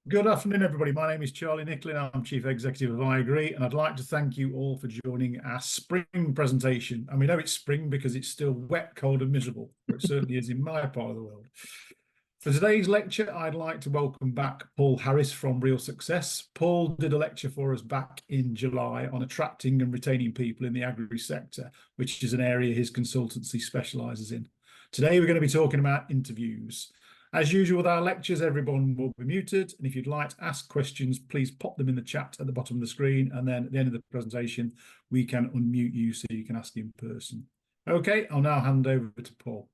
Good afternoon, everybody. My name is Charlie Nicklin. I'm Chief Executive of IAgrE, and I'd like to thank you all for joining our spring presentation. And we know it's spring because it's still wet, cold, and miserable, but it certainly is in my part of the world. For today's lecture, I'd like to welcome back Paul Harris from Real Success. Paul did a lecture for us back in July on attracting and retaining people in the agri sector, which is an area his consultancy specialises in. Today, we're going to be talking about interviews. As usual with our lectures, everyone will be muted, and if you'd like to ask questions, please pop them in the chat at the bottom of the screen, and then at the end of the presentation, we can unmute you so you can ask in person. Okay, I'll now hand over to Paul.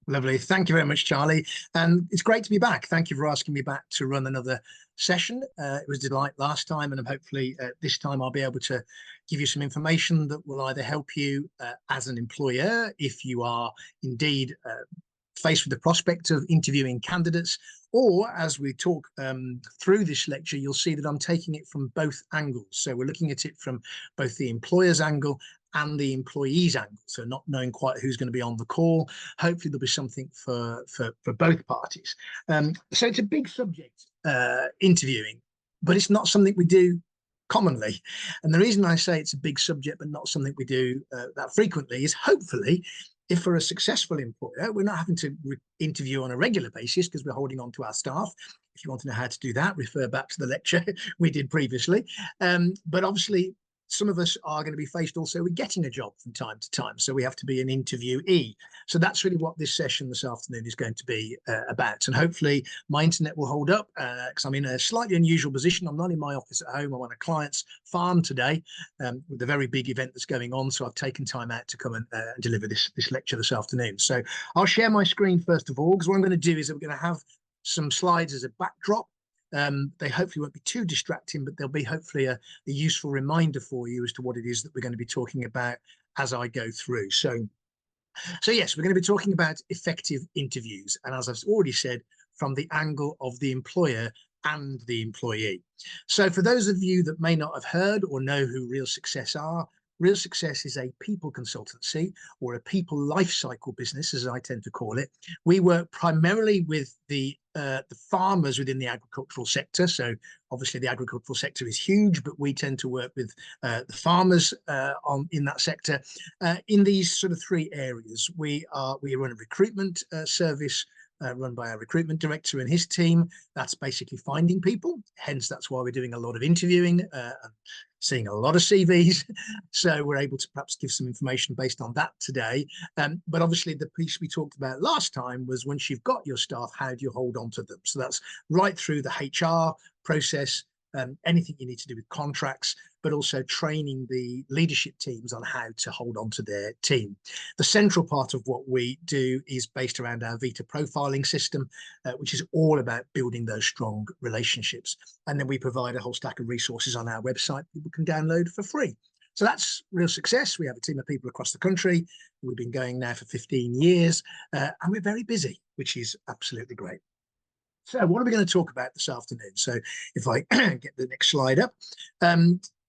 Lovely. Thank you very much, Charlie. And it's great to be back. Thank you for asking me back to run another session. It was a delight last time, and hopefully this time I'll be able to give you some information that will either help you as an employer, if you are indeed faced with the prospect of interviewing candidates, or as we talk through this lecture, you'll see that I'm taking it from both angles. So we're looking at it from both the employer's angle and the employee's angle. So not knowing quite who's going to be on the call. Hopefully there'll be something for both parties. So it's a big subject, interviewing, but it's not something we do commonly. And the reason I say it's a big subject but not something we do that frequently is hopefully if we're a successful employer, we're not having to interview on a regular basis because we're holding on to our staff. If you want to know how to do that, refer back to the lecture we did previously. But obviously, some of us are going to be faced also with getting a job from time to time. So we have to be an interviewee. So that's really what this session this afternoon is going to be about. And hopefully my internet will hold up because I'm in a slightly unusual position. I'm not in my office at home. I'm on a client's farm today with a very big event that's going on. So I've taken time out to come and deliver this lecture this afternoon. So I'll share my screen first of all, because what I'm going to do is we're going to have some slides as a backdrop. They hopefully won't be too distracting, but they'll be hopefully a useful reminder for you as to what it is that we're going to be talking about as I go through. So yes, we're going to be talking about effective interviews. And as I've already said, from the angle of the employer and the employee. So for those of you that may not have heard or know who Real Success are, Real Success is a people consultancy or a people life cycle business, as I tend to call it. We work primarily with the farmers within the agricultural sector. So obviously the agricultural sector is huge, but we tend to work with the farmers in that sector in these sort of three areas. We run a recruitment service run by our recruitment director and his team. That's basically finding people. Hence, that's why we're doing a lot of interviewing and seeing a lot of CVs. So we're able to perhaps give some information based on that today. But obviously the piece we talked about last time was once you've got your staff, how do you hold on to them? So that's right through the HR process, anything you need to do with contracts, but also training the leadership teams on how to hold on to their team. The central part of what we do is based around our Vita profiling system, which is all about building those strong relationships. And then we provide a whole stack of resources on our website people can download for free. So that's Real Success. We have a team of people across the country. We've been going now for 15 years and we're very busy, which is absolutely great. So what are we going to talk about this afternoon? So if I get the next slide up,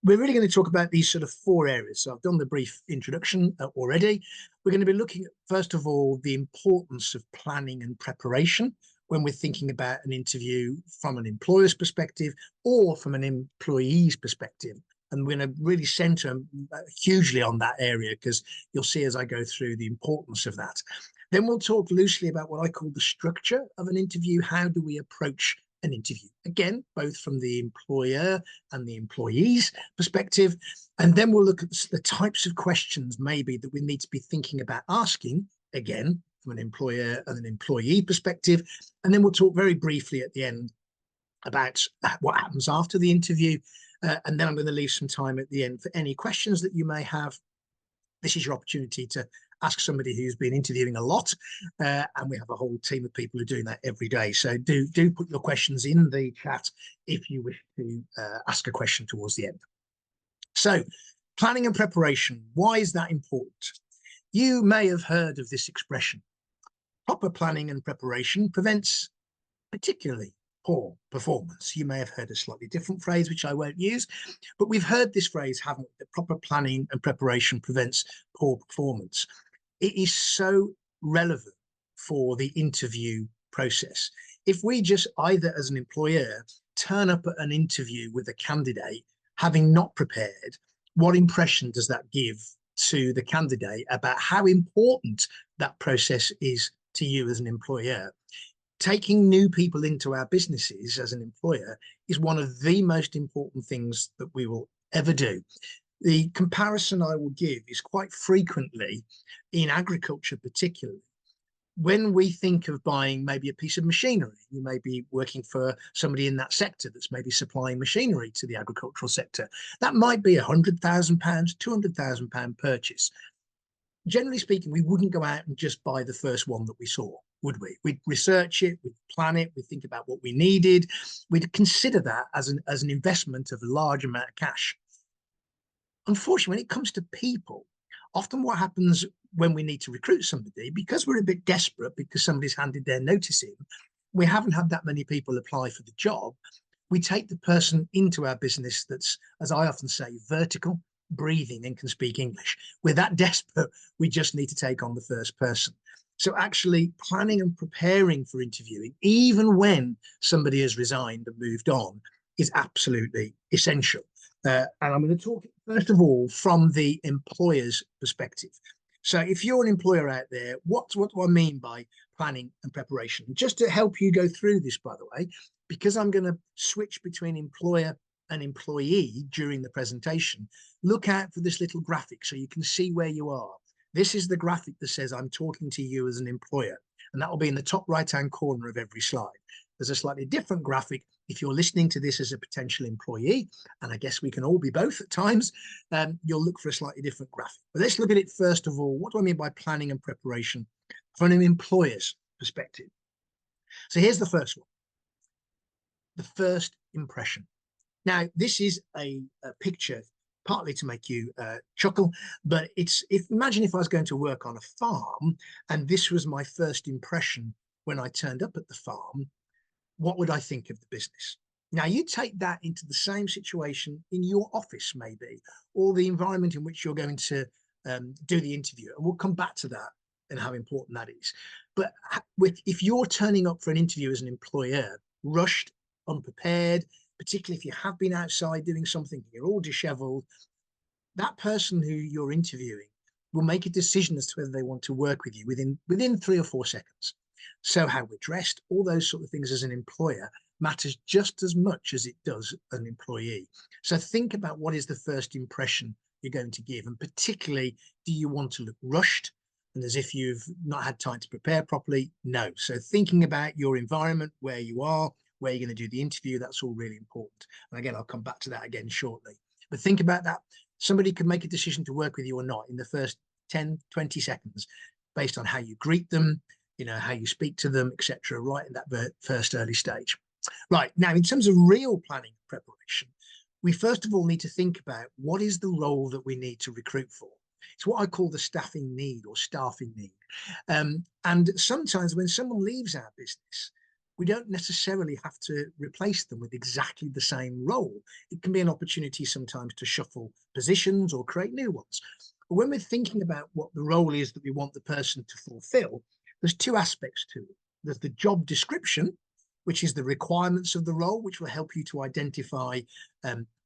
we're really going to talk about these sort of four areas. So I've done the brief introduction already. We're going to be looking at, first of all, the importance of planning and preparation when we're thinking about an interview from an employer's perspective or from an employee's perspective. And we're going to really center hugely on that area because you'll see as I go through the importance of that. Then we'll talk loosely about what I call the structure of an interview. How do we approach an interview? Again, both from the employer and the employee's perspective. And then we'll look at the types of questions maybe that we need to be thinking about asking, again, from an employer and an employee perspective. And then we'll talk very briefly at the end about what happens after the interview. And then I'm going to leave some time at the end for any questions that you may have. This is your opportunity to ask somebody who's been interviewing a lot, and we have a whole team of people who are doing that every day. So do put your questions in the chat if you wish to ask a question towards the end. So planning and preparation, why is that important? You may have heard of this expression. Proper planning and preparation prevents particularly poor performance. You may have heard a slightly different phrase, which I won't use, but we've heard this phrase, haven't we? That proper planning and preparation prevents poor performance. It is so relevant for the interview process. If we just either as an employer turn up at an interview with a candidate having not prepared, what impression does that give to the candidate about how important that process is to you as an employer? Taking new people into our businesses as an employer is one of the most important things that we will ever do. The comparison I will give is quite frequently in agriculture, particularly when we think of buying maybe a piece of machinery. You may be working for somebody in that sector that's maybe supplying machinery to the agricultural sector. That might be £100,000, £200,000 purchase. Generally speaking, we wouldn't go out and just buy the first one that we saw, would we? We'd research it, we'd plan it, we'd think about what we needed. We'd consider that as an investment of a large amount of cash. Unfortunately, when it comes to people, often what happens when we need to recruit somebody, because we're a bit desperate because somebody's handed their notice in, we haven't had that many people apply for the job. We take the person into our business that's, as I often say, vertical, breathing, and can speak English. We're that desperate, we just need to take on the first person. So actually planning and preparing for interviewing, even when somebody has resigned and moved on, is absolutely essential. And I'm going to talk, first of all, from the employer's perspective. So if you're an employer out there, what do I mean by planning and preparation? Just to help you go through this, by the way, because I'm going to switch between employer and employee during the presentation, look out for this little graphic so you can see where you are. This is the graphic that says I'm talking to you as an employer, and that will be in the top right-hand corner of every slide. There's a slightly different graphic if you're listening to this as a potential employee, and I guess we can all be both at times. You'll look for a slightly different graphic. But let's look at it first of all. What do I mean by planning and preparation from an employer's perspective? So here's the first one. The first impression. Now, this is a picture partly to make you chuckle, but imagine if I was going to work on a farm and this was my first impression when I turned up at the farm. What would I think of the business? Now, you take that into the same situation in your office, maybe, or the environment in which you're going to do the interview. And we'll come back to that and how important that is. But if you're turning up for an interview as an employer, rushed, unprepared, particularly if you have been outside doing something, you're all disheveled, that person who you're interviewing will make a decision as to whether they want to work with you within 3 or 4 seconds. So how we're dressed, all those sort of things as an employer matters just as much as it does an employee. So think about what is the first impression you're going to give, and particularly, do you want to look rushed and as if you've not had time to prepare properly? No. So thinking about your environment, where you are, where you're going to do the interview, that's all really important. And again, I'll come back to that again shortly. But think about that. Somebody could make a decision to work with you or not in the first 10, 20 seconds based on how you greet them, how you speak to them, etc., right in that first early stage. Right, now, in terms of real planning and preparation, we first of all need to think about what is the role that we need to recruit for. It's what I call the staffing need or staffing need. And sometimes when someone leaves our business, we don't necessarily have to replace them with exactly the same role. It can be an opportunity sometimes to shuffle positions or create new ones. But when we're thinking about what the role is that we want the person to fulfill, there's 2 aspects to it. There's the job description, which is the requirements of the role, which will help you to identify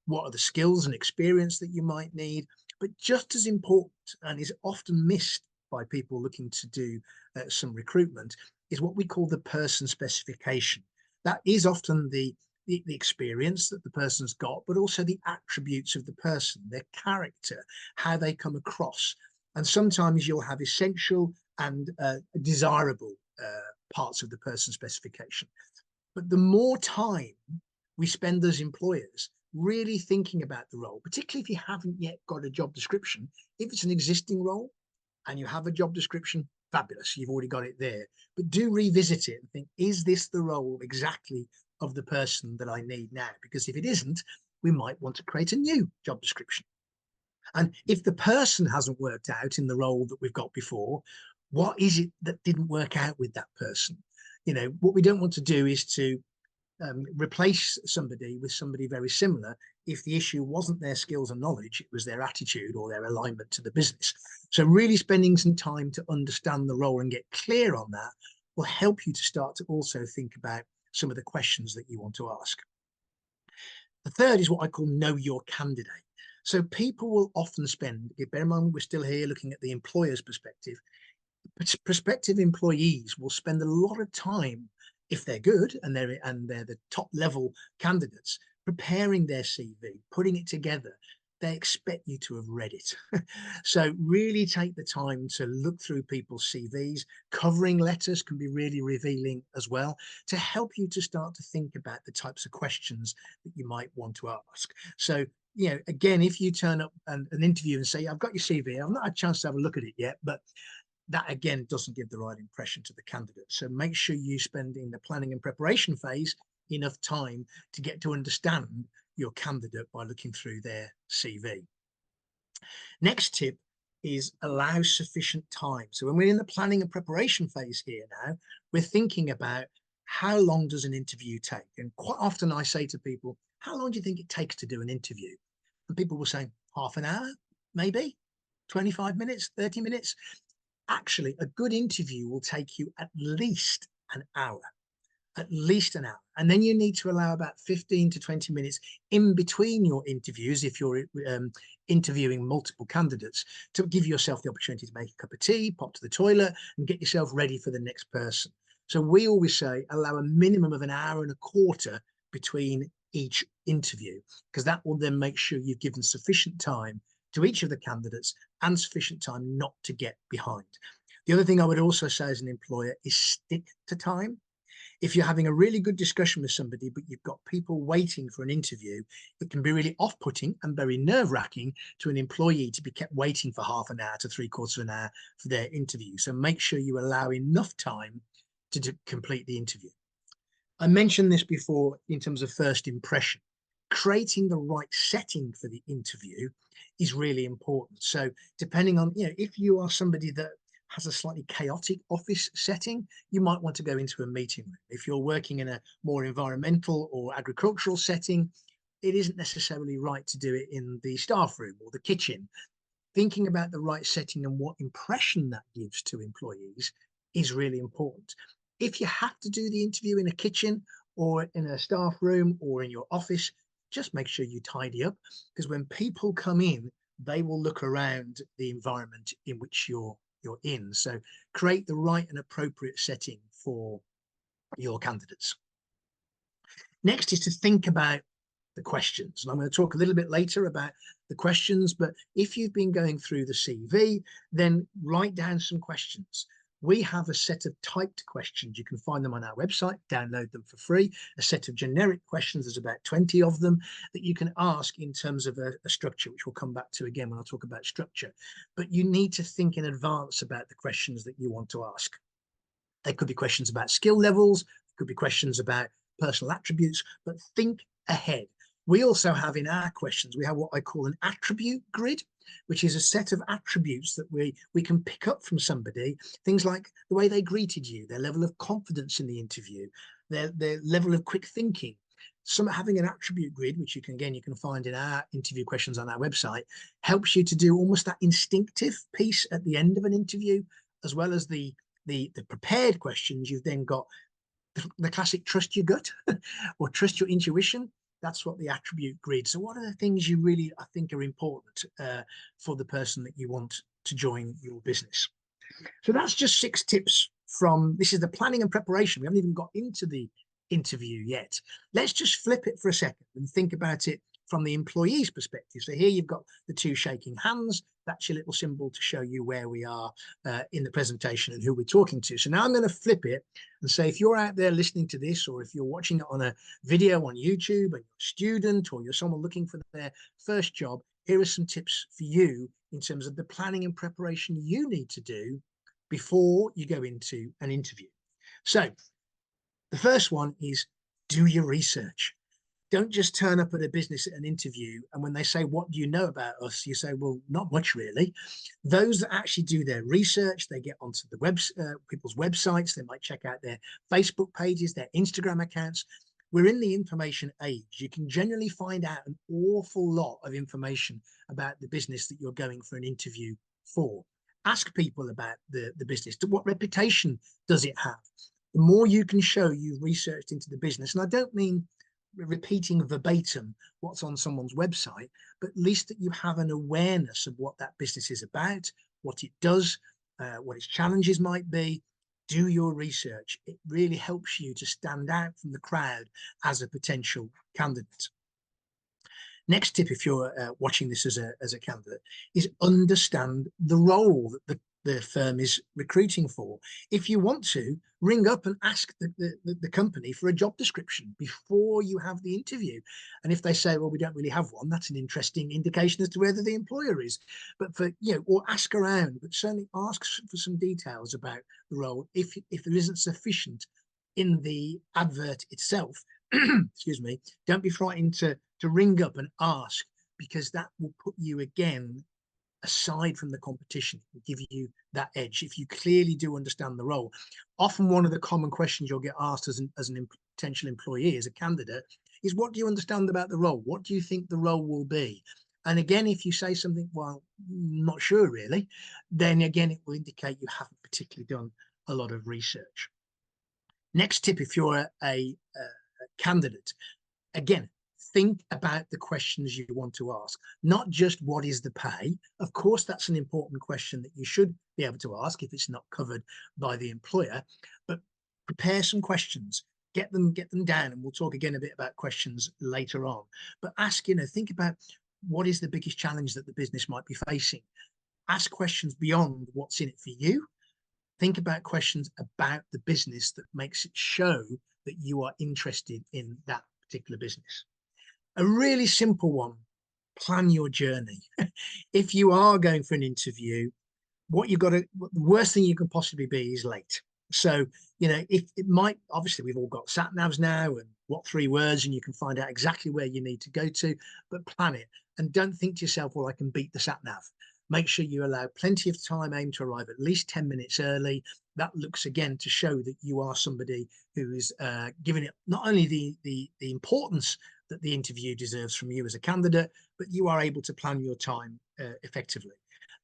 what are the skills and experience that you might need. But just as important, and is often missed by people looking to do some recruitment, is what we call the person specification. That is often the experience that the person's got, but also the attributes of the person, their character, how they come across. And sometimes you'll have essential and desirable parts of the person specification. But the more time we spend as employers really thinking about the role, particularly if you haven't yet got a job description, if it's an existing role and you have a job description, fabulous, you've already got it there. But do revisit it and think, is this the role exactly of the person that I need now? Because if it isn't, we might want to create a new job description. And if the person hasn't worked out in the role that we've got before, what is it that didn't work out with that person? What we don't want to do is to replace somebody with somebody very similar if the issue wasn't their skills and knowledge, it was their attitude or their alignment to the business. So really spending some time to understand the role and get clear on that will help you to start to also think about some of the questions that you want to ask. The third is what I call know your candidate. So people will often spend, bear in mind we're still here looking at the employer's perspective, prospective employees will spend a lot of time, if they're good and they're the top level candidates, preparing their CV, putting it together. They expect you to have read it. So really take the time to look through people's CVs. Covering letters can be really revealing as well, to help you to start to think about the types of questions that you might want to ask. So, you know, again, if you turn up and an interview and say, I've got your CV, I've not had a chance to have a look at it yet, but that again doesn't give the right impression to the candidate. So make sure you spend in the planning and preparation phase enough time to get to understand your candidate by looking through their CV. Next tip is allow sufficient time. So when we're in the planning and preparation phase here now, we're thinking about how long does an interview take? And quite often I say to people, how long do you think it takes to do an interview? And people will say half an hour, maybe 25 minutes, 30 minutes. Actually, a good interview will take you at least an hour, And then you need to allow about 15 to 20 minutes in between your interviews, if you're interviewing multiple candidates, to give yourself the opportunity to make a cup of tea, pop to the toilet, and get yourself ready for the next person. So we always say allow a minimum of an hour and a quarter between each interview, because that will then make sure you've given sufficient time to each of the candidates and sufficient time not to get behind. The other thing I would also say as an employer is stick to time. If you're having a really good discussion with somebody, but you've got people waiting for an interview, it can be really off-putting and very nerve-wracking to an employee to be kept waiting for half an hour to 3/4 of an hour for their interview. So make sure you allow enough time to complete the interview. I mentioned this before in terms of first impression. Creating the right setting for the interview is really important. So depending on, if you are somebody that has a slightly chaotic office setting, you might want to go into a meeting room. If you're working in a more environmental or agricultural setting, it isn't necessarily right to do it in the staff room or the kitchen. Thinking about the right setting and what impression that gives to employees is really important. If you have to do the interview in a kitchen or in a staff room or in your office, just make sure you tidy up, because when people come in, they will look around the environment in which you're in. So create the right and appropriate setting for your candidates. Next is to think about the questions. And I'm going to talk a little bit later about the questions, but if you've been going through the CV, then write down some questions. We have a set of typed questions. You can find them on our website, download them for free. A set of generic questions, there's about 20 of them that you can ask in terms of a structure, which we'll come back to again when I talk about structure. But you need to think in advance about the questions that you want to ask. There could be questions about skill levels, there could be questions about personal attributes, but think ahead. We also have in our questions, we have what I call an attribute grid, which is a set of attributes that we can pick up from somebody. Things like the way they greeted you, their level of confidence in the interview, their level of quick thinking. Having an attribute grid, which you can find in our interview questions on our website, helps you to do almost that instinctive piece at the end of an interview, as well as the prepared questions. You've then got the classic trust your gut or trust your intuition. That's what the attribute grid. So what are the things you really, I think, are important for the person that you want to join your business? So that's just 6 tips from, this is the planning and preparation. We haven't even got into the interview yet. Let's just flip it for a second and think about it from the employee's perspective. So here you've got the 2 shaking hands. That's your little symbol to show you where we are in the presentation and who we're talking to. So now I'm going to flip it and say, if you're out there listening to this, or if you're watching it on a video on YouTube and you're a student or you're someone looking for their first job, here are some tips for you in terms of the planning and preparation you need to do before you go into an interview. So the first one is do your research. Don't just turn up at a business at an interview, and when they say, what do you know about us? You say, well, not much really. Those that actually do their research, they get onto the people's websites, they might check out their Facebook pages, their Instagram accounts. We're in the information age. You can generally find out an awful lot of information about the business that you're going for an interview for. Ask people about the business. What reputation does it have? The more you can show you've researched into the business, and I don't mean repeating verbatim what's on someone's website, but at least that you have an awareness of what that business is about, what it does, what its challenges might be. Do your research. It really helps you to stand out from the crowd as a potential candidate. Next tip, if you're watching this as a candidate, is understand the role that the firm is recruiting for. If you want to, ring up and ask the company for a job description before you have the interview. And if they say, well, we don't really have one, that's an interesting indication as to whether the employer is. But or ask around, but certainly ask for some details about the role if there isn't sufficient in the advert itself. Excuse me, don't be frightened to ring up and ask, because that will put you again aside from the competition. It will give you that edge if you clearly do understand the role. Often one of the common questions you'll get asked as an potential employee, as a candidate, is what do you understand about the role? What do you think the role will be? And again, if you say something, well, not sure really, then again it will indicate you haven't particularly done a lot of research. Next tip, if you're a candidate, again, think about the questions you want to ask, not just what is the pay. Of course, that's an important question that you should be able to ask if it's not covered by the employer, but prepare some questions, get them down, and we'll talk again a bit about questions later on. But ask, think about what is the biggest challenge that the business might be facing. Ask questions beyond what's in it for you. Think about questions about the business that makes it show that you are interested in that particular business. A really simple one, plan your journey. If you are going for an interview, the worst thing you can possibly be is late. So, if it might, obviously we've all got sat navs now, and what 3 words, and you can find out exactly where you need to go to, but plan it. And don't think to yourself, well, I can beat the sat nav. Make sure you allow plenty of time, aim to arrive at least 10 minutes early. That looks again to show that you are somebody who is giving it not only the importance that the interview deserves from you as a candidate, but you are able to plan your time effectively.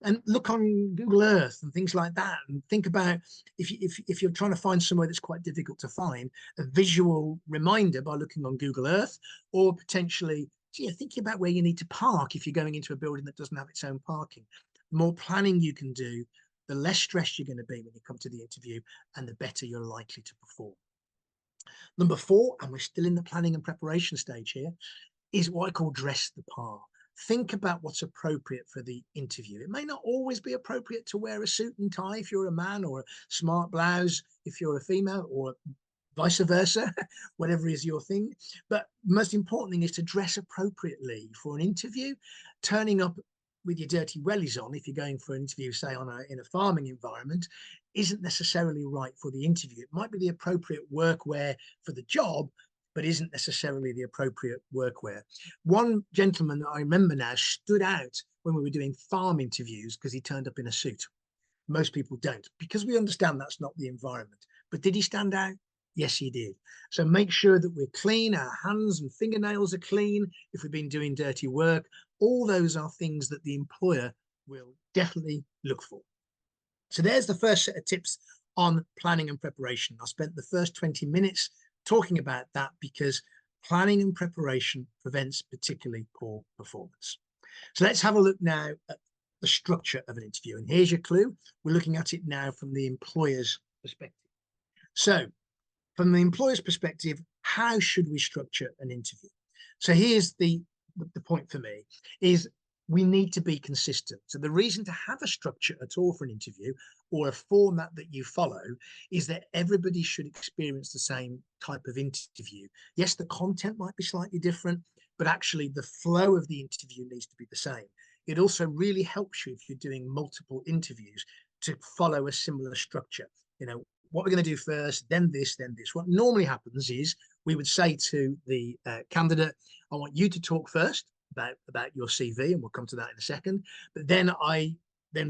And look on Google Earth and things like that, and think about if you're trying to find somewhere that's quite difficult to find, a visual reminder by looking on Google Earth, or potentially thinking about where you need to park if you're going into a building that doesn't have its own parking. The more planning you can do, the less stressed you're going to be when you come to the interview, and the better you're likely to perform. Number 4, and we're still in the planning and preparation stage here, is what I call dress the part. Think about what's appropriate for the interview. It may not always be appropriate to wear a suit and tie if you're a man, or a smart blouse if you're a female, or vice versa, whatever is your thing. But the most important thing is to dress appropriately for an interview. Turning up with your dirty wellies on, if you're going for an interview, say in a farming environment, isn't necessarily right for the interview. It might be the appropriate workwear for the job, but isn't necessarily the appropriate workwear. One gentleman that I remember now stood out when we were doing farm interviews because he turned up in a suit. Most people don't, because we understand that's not the environment. But did he stand out? Yes, he did. So make sure that we're clean, our hands and fingernails are clean if we've been doing dirty work. All those are things that the employer will definitely look for. So there's the first set of tips on planning and preparation. I spent the first 20 minutes talking about that because planning and preparation prevents particularly poor performance. So let's have a look now at the structure of an interview. And here's your clue. We're looking at it now from the employer's perspective. So from the employer's perspective, how should we structure an interview? So here's the point for me is we need to be consistent. So the reason to have a structure at all for an interview, or a format that you follow, is that everybody should experience the same type of interview. Yes, the content might be slightly different, but actually the flow of the interview needs to be the same. It also really helps you if you're doing multiple interviews to follow a similar structure. What we're going to do first, then this, then this. What normally happens is we would say to the candidate, I want you to talk first about your CV, and we'll come to that in a second. But then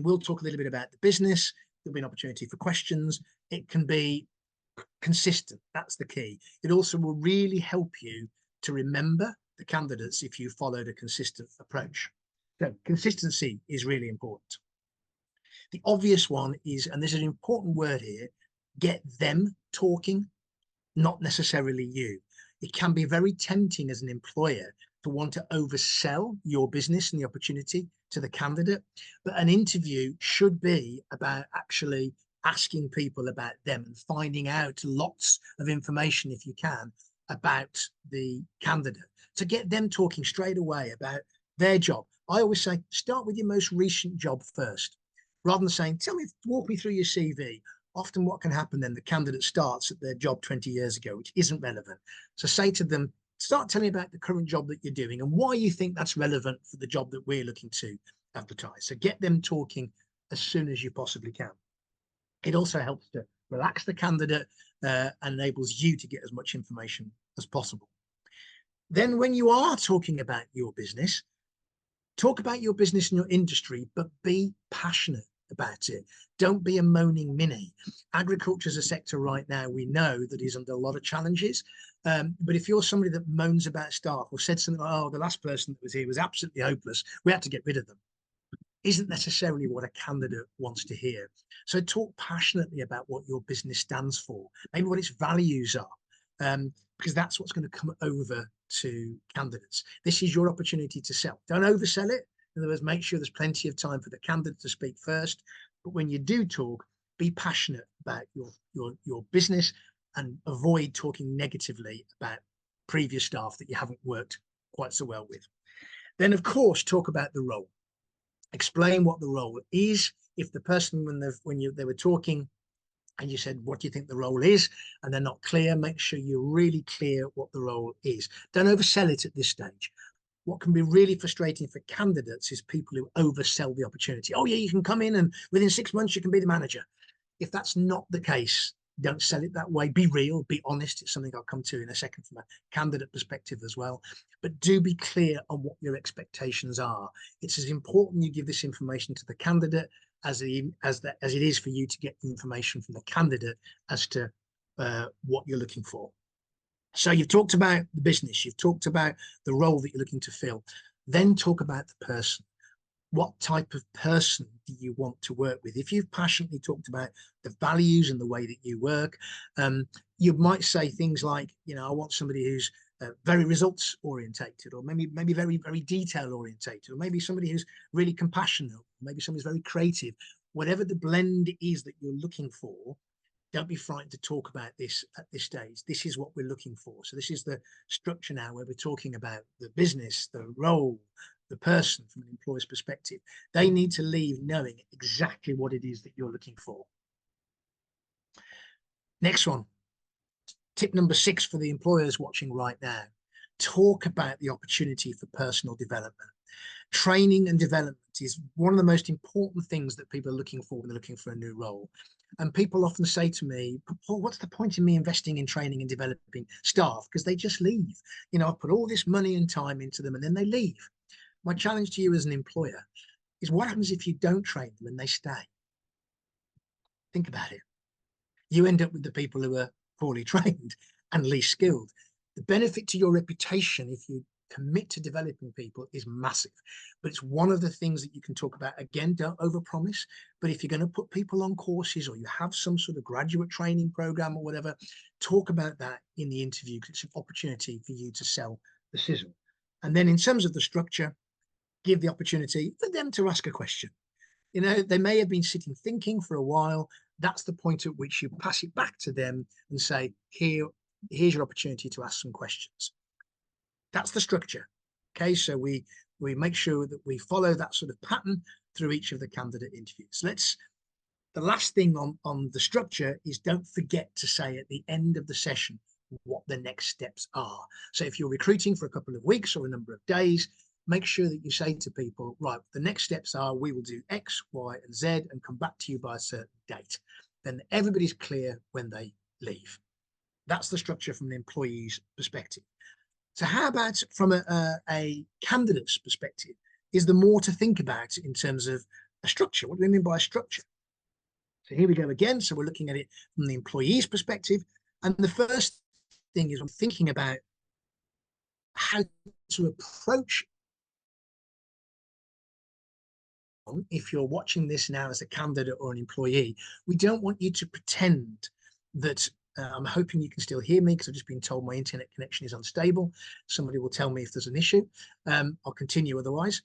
we'll talk a little bit about the business. There'll be an opportunity for questions. It can be consistent. That's the key. It also will really help you to remember the candidates if you followed a consistent approach. So consistency is really important. The obvious one is, and this is an important word here, get them talking, not necessarily you. It can be very tempting as an employer to want to oversell your business and the opportunity to the candidate. But an interview should be about actually asking people about them and finding out lots of information, if you can, about the candidate, to get them talking straight away about their job. I always say, start with your most recent job first, rather than saying, walk me through your CV. Often what can happen then, the candidate starts at their job 20 years ago, which isn't relevant. So say to them, start telling me about the current job that you're doing and why you think that's relevant for the job that we're looking to advertise. So get them talking as soon as you possibly can. It also helps to relax the candidate and enables you to get as much information as possible. Then when you are talking about your business, talk about your business and your industry, but be passionate about it. Don't be a moaning Minnie. Agriculture is a sector right now we know that is under a lot of challenges. But if you're somebody that moans about staff or said something like, oh, the last person that was here was absolutely hopeless, we had to get rid of them, isn't necessarily what a candidate wants to hear. So talk passionately about what your business stands for, maybe what its values are, because that's what's going to come over to candidates. This is your opportunity to sell. Don't oversell it. In other words, make sure there's plenty of time for the candidate to speak first. But when you do talk, be passionate about your business and avoid talking negatively about previous staff that you haven't worked quite so well with. Then, of course, talk about the role. Explain what the role is. If the person, when they were talking and you said, what do you think the role is? And they're not clear, make sure you're really clear what the role is. Don't oversell it at this stage. What can be really frustrating for candidates is people who oversell the opportunity. Oh yeah, you can come in and within 6 months you can be the manager. If that's not the case, don't sell it that way. Be real, be honest. It's something I'll come to in a second from a candidate perspective as well. But do be clear on what your expectations are. It's as important you give this information to the candidate as it is for you to get information from the candidate as to what you're looking for. So you've talked about the business, you've talked about the role that you're looking to fill, then talk about the person. What type of person do you want to work with? If you've passionately talked about the values and the way that you work, you might say things like, I want somebody who's very results orientated, or maybe very, very detail orientated, or maybe somebody who's really compassionate, or maybe somebody's very creative. Whatever the blend is that you're looking for, don't be frightened to talk about this at this stage. This is what we're looking for. So this is the structure now where we're talking about the business, the role, the person from an employer's perspective. They need to leave knowing exactly what it is that you're looking for. Next one, tip number 6 for the employers watching right now. Talk about the opportunity for personal development. Training and development is one of the most important things that people are looking for when they're looking for a new role. And people often say to me, Paul, what's the point in me investing in training and developing staff? Because they just leave. I put all this money and time into them and then they leave. My challenge to you as an employer is, what happens if you don't train them and they stay? Think about it. You end up with the people who are poorly trained and least skilled. The benefit to your reputation if you commit to developing people is massive, but it's one of the things that you can talk about. Again, don't overpromise, but if you're going to put people on courses or you have some sort of graduate training program or whatever, talk about that in the interview, because it's an opportunity for you to sell the sizzle. And then in terms of the structure, give the opportunity for them to ask a question. They may have been sitting thinking for a while. That's the point at which you pass it back to them and say, here's your opportunity to ask some questions. That's the structure. Okay, so we make sure that we follow that sort of pattern through each of the candidate interviews. The last thing on the structure is, don't forget to say at the end of the session what the next steps are. So if you're recruiting for a couple of weeks or a number of days, make sure that you say to people, right, the next steps are we will do X, Y, and Z and come back to you by a certain date. Then everybody's clear when they leave. That's the structure from the employee's perspective. So how about from a candidate's perspective? Is there more to think about in terms of a structure? What do we mean by a structure? So here we go again. So we're looking at it from the employee's perspective. And the first thing is, I'm thinking about how to approach. If you're watching this now as a candidate or an employee, we don't want you to pretend that I'm hoping you can still hear me because I've just been told my internet connection is unstable. Somebody will tell me if there's an issue. I'll continue otherwise.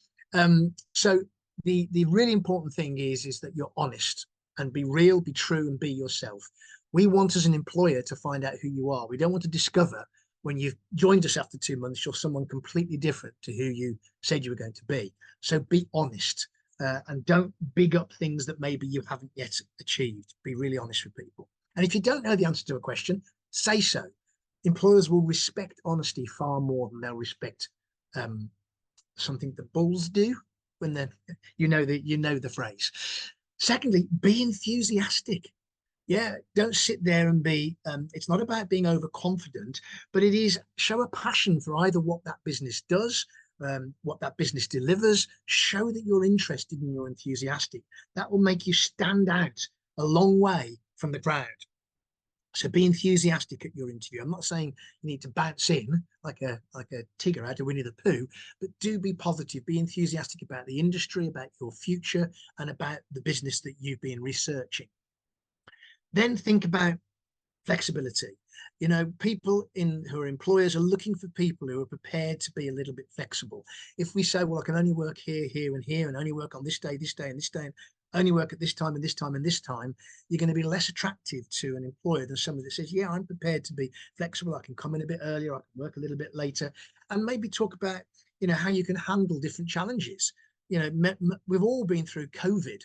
So the really important thing is that you're honest and be real, be true, and be yourself. We want as an employer to find out who you are. We don't want to discover when you've joined us after 2 months, you're someone completely different to who you said you were going to be. So be honest and don't big up things that maybe you haven't yet achieved. Be really honest with people. And if you don't know the answer to a question, say so. Employers will respect honesty far more than they'll respect something that bulls do when they're, you know the phrase. Secondly, be enthusiastic. Yeah, don't sit there and be, it's not about being overconfident, but it is show a passion for either what that business does, what that business delivers. Show that you're interested and you're enthusiastic. That will make you stand out a long way from the crowd. So be enthusiastic at your interview. I'm not saying you need to bounce in like a Tigger out of Winnie the Pooh, but do be positive. Be enthusiastic about the industry, about your future, and about the business that you've been researching. Then think about flexibility. You know, people who are employers are looking for people who are prepared to be a little bit flexible. If we say, well, I can only work here, here, and here, and only work on this day, and this day, and only work at this time, and this time, and this time, you're going to be less attractive to an employer than somebody that says, yeah, I'm prepared to be flexible. I can come in a bit earlier, I can work a little bit later, and maybe talk about, you know, how you can handle different challenges. You know, we've all been through COVID,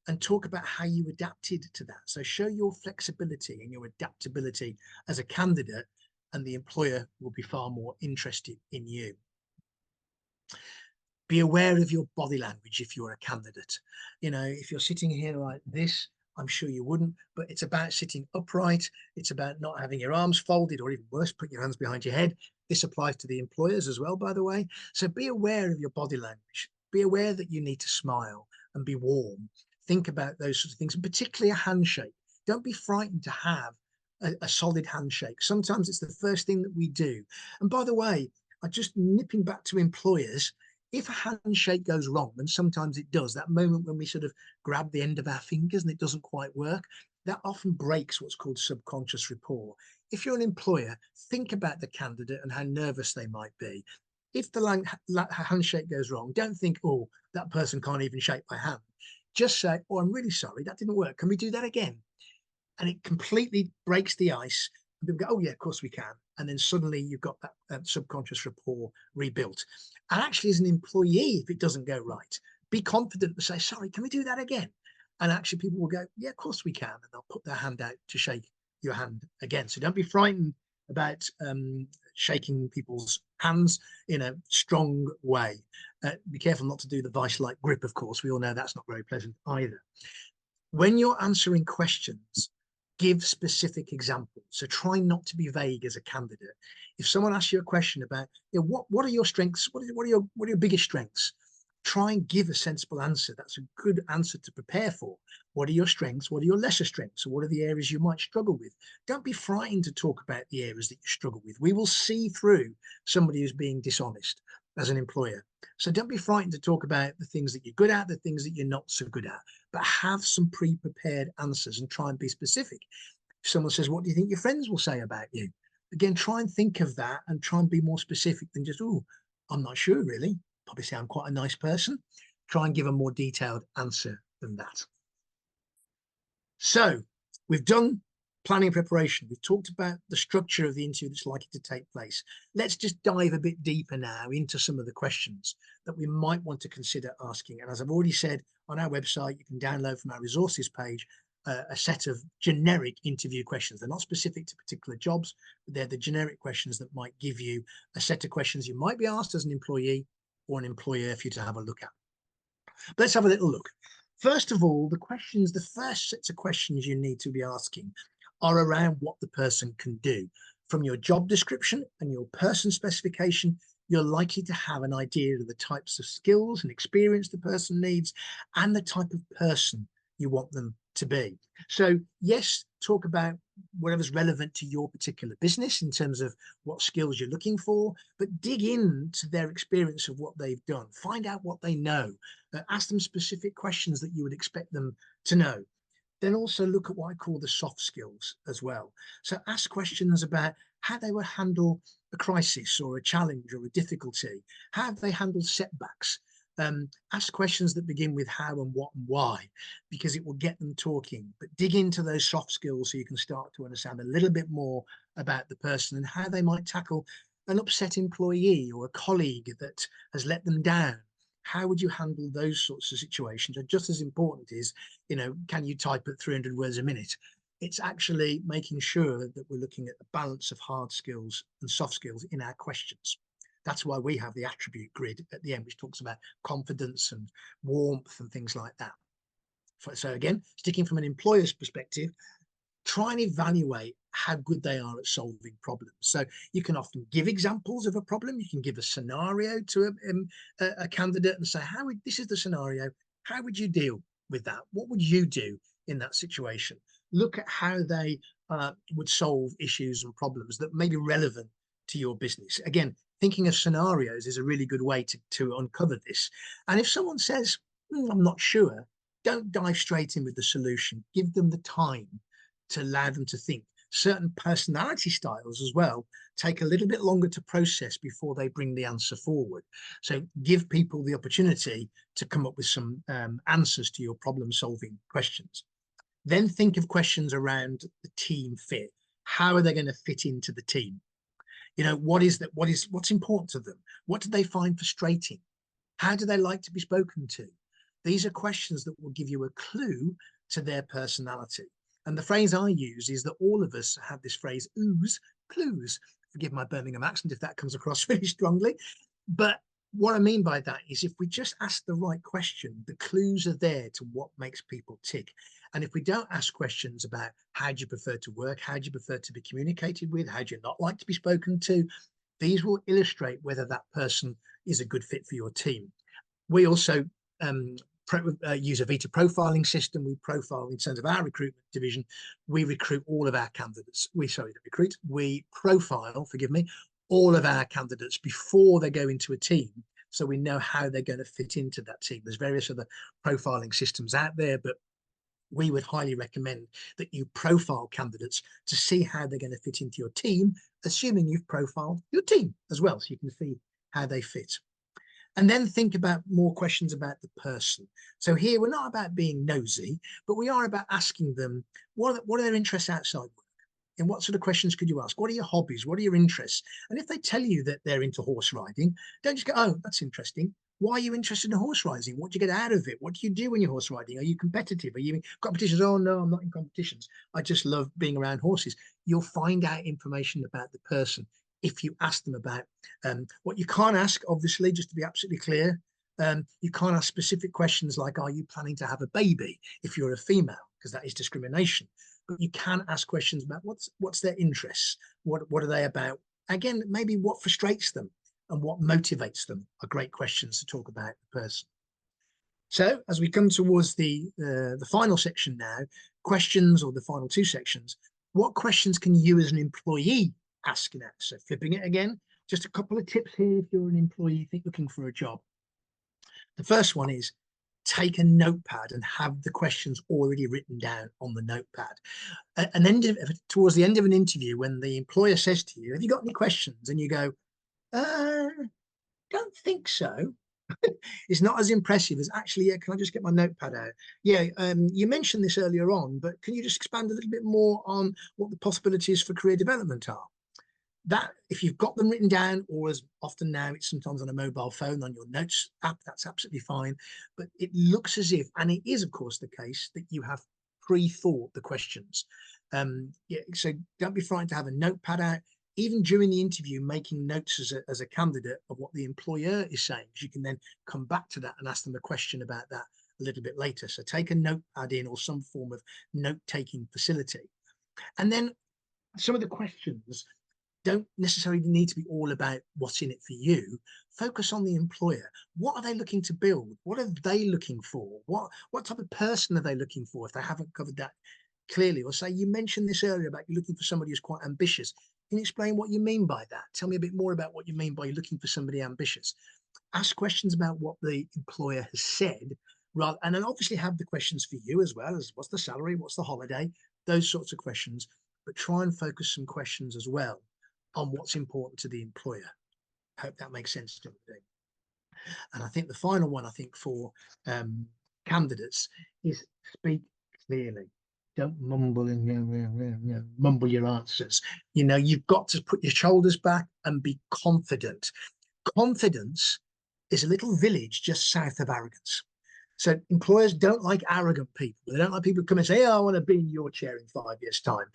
and talk about how you adapted to that. So show your flexibility and your adaptability as a candidate, and the employer will be far more interested in you. Be aware of your body language if you're a candidate. You know, if you're sitting here like this, I'm sure you wouldn't, but it's about sitting upright. It's about not having your arms folded, or even worse, put your hands behind your head. This applies to the employers as well, by the way. So be aware of your body language. Be aware that you need to smile and be warm. Think about those sorts of things, and particularly a handshake. Don't be frightened to have a solid handshake. Sometimes it's the first thing that we do. And by the way, I just nipping back to employers, if a handshake goes wrong, and sometimes it does, that moment when we sort of grab the end of our fingers and it doesn't quite work, that often breaks what's called subconscious rapport. If you're an employer, think about the candidate and how nervous they might be. If the handshake goes wrong, don't think, oh, that person can't even shake my hand. Just say, oh, I'm really sorry, that didn't work. Can we do that again? And it completely breaks the ice. And people go, oh, yeah, of course we can. And then suddenly you've got that subconscious rapport rebuilt. And actually, as an employee, if it doesn't go right, be confident to say, sorry, can we do that again? And actually people will go, yeah, of course we can. And they'll put their hand out to shake your hand again. So don't be frightened about shaking people's hands in a strong way. Be careful not to do the vice-like grip, of course. We all know that's not very pleasant either. When you're answering questions, give specific examples. So try not to be vague as a candidate. If someone asks you a question about, you know, what are your strengths? What are your biggest strengths? Try and give a sensible answer. That's a good answer to prepare for. What are your strengths? What are your lesser strengths? Or what are the areas you might struggle with? Don't be frightened to talk about the areas that you struggle with. We will see through somebody who's being dishonest as an employer. So don't be frightened to talk about the things that you're good at, the things that you're not so good at, but have some pre-prepared answers and try and be specific. If someone says, what do you think your friends will say about you? Again, try and think of that and try and be more specific than just, oh, I'm not sure really. Probably say I'm quite a nice person. Try and give a more detailed answer than that. So we've done planning preparation. We've talked about the structure of the interview that's likely to take place. Let's just dive a bit deeper now into some of the questions that we might want to consider asking. And as I've already said, on our website, you can download from our resources page a set of generic interview questions. They're not specific to particular jobs, but they're the generic questions that might give you a set of questions you might be asked as an employee or an employer for you to have a look at. But let's have a little look. First of all, the first sets of questions you need to be asking are around what the person can do. From your job description and your person specification, you're likely to have an idea of the types of skills and experience the person needs and the type of person you want them to be. So yes, talk about whatever's relevant to your particular business in terms of what skills you're looking for, but dig into their experience of what they've done. Find out what they know. Ask them specific questions that you would expect them to know. Then also look at what I call the soft skills as well. So ask questions about how they would handle a crisis or a challenge or a difficulty. How have they handled setbacks? Ask questions that begin with how and what and why, because it will get them talking. But dig into those soft skills so you can start to understand a little bit more about the person and how they might tackle an upset employee or a colleague that has let them down. How would you handle those sorts of situations? And just as important is, can you type at 300 words a minute? It's actually making sure that we're looking at the balance of hard skills and soft skills in our questions. That's why we have the attribute grid at the end, which talks about confidence and warmth and things like that. So again, sticking from an employer's perspective, try and evaluate how good they are at solving problems. So you can often give examples of a problem. You can give a scenario to a candidate and say, this is the scenario. How would you deal with that? What would you do in that situation? Look at how they would solve issues and problems that may be relevant to your business. Again, thinking of scenarios is a really good way to uncover this. And if someone says, I'm not sure, don't dive straight in with the solution. Give them the time to allow them to think. Certain personality styles as well take a little bit longer to process before they bring the answer forward. So give people the opportunity to come up with some answers to your problem-solving questions. Then think of questions around the team fit. How are they going to fit into the team? What's important to them? What do they find frustrating? How do they like to be spoken to? These are questions that will give you a clue to their personality. And the phrase I use is that all of us have this phrase, ooze clues. Forgive my Birmingham accent if that comes across really strongly. But what I mean by that is if we just ask the right question, the clues are there to what makes people tick. And if we don't ask questions about how do you prefer to work, how do you prefer to be communicated with, how do you not like to be spoken to, these will illustrate whether that person is a good fit for your team. We also use a Vita profiling system. We profile in terms of our recruitment division. We recruit all of our candidates. We profile, forgive me, all of our candidates before they go into a team. So we know how they're going to fit into that team. There's various other profiling systems out there, but we would highly recommend that you profile candidates to see how they're going to fit into your team, assuming you've profiled your team as well, so you can see how they fit. And then think about more questions about the person. So here we're not about being nosy, but we are about asking them, what are their interests outside work? And what sort of questions could you ask? What are your hobbies? What are your interests? And if they tell you that they're into horse riding, don't just go, oh, that's interesting. Why are you interested in horse riding? What do you get out of it? What do you do when you're horse riding? Are you competitive? Are you in competitions? Oh, no, I'm not in competitions. I just love being around horses. You'll find out information about the person if you ask them about what you can't ask, obviously, just to be absolutely clear. You can't ask specific questions like, are you planning to have a baby if you're a female? Because that is discrimination. But you can ask questions about what's their interests? What are they about? Again, maybe what frustrates them and what motivates them are great questions to talk about the person. So as we come towards the final section now, questions, or the final two sections, what questions can you as an employee ask now? So flipping it again, just a couple of tips here if you're an employee looking for a job. The first one is take a notepad and have the questions already written down on the notepad. And then towards the end of an interview, when the employer says to you, have you got any questions? And you go, don't think so. It's not as impressive as actually, yeah, can I just get my notepad out? Yeah, you mentioned this earlier on, but can you just expand a little bit more on what the possibilities for career development are? That, if you've got them written down, or as often now it's sometimes on a mobile phone on your notes app, that's absolutely fine. But it looks as if, and it is of course the case, that you have pre-thought the questions. Yeah, so don't be frightened to have a notepad out, even during the interview, making notes as a candidate of what the employer is saying, because you can then come back to that and ask them a question about that a little bit later. So take a notepad in, or some form of note-taking facility. And then some of the questions don't necessarily need to be all about what's in it for you. Focus on the employer. What are they looking to build? What are they looking for? What type of person are they looking for, if they haven't covered that clearly? Or say, you mentioned this earlier about you looking for somebody who's quite ambitious. Can you explain what you mean by that? Tell me a bit more about what you mean by looking for somebody ambitious. Ask questions about what the employer has said rather, and then obviously have the questions for you as well as what's the salary, what's the holiday, those sorts of questions, but try and focus some questions as well on what's important to the employer. Hope that makes sense to everybody. And I think the final one, I think, for candidates is speak clearly. Don't mumble and mumble your answers. You've got to put your shoulders back and be confident. Confidence is a little village just south of arrogance. So employers don't like arrogant people. They don't like people who come and say, "Oh, I want to be in your chair in 5 years' time."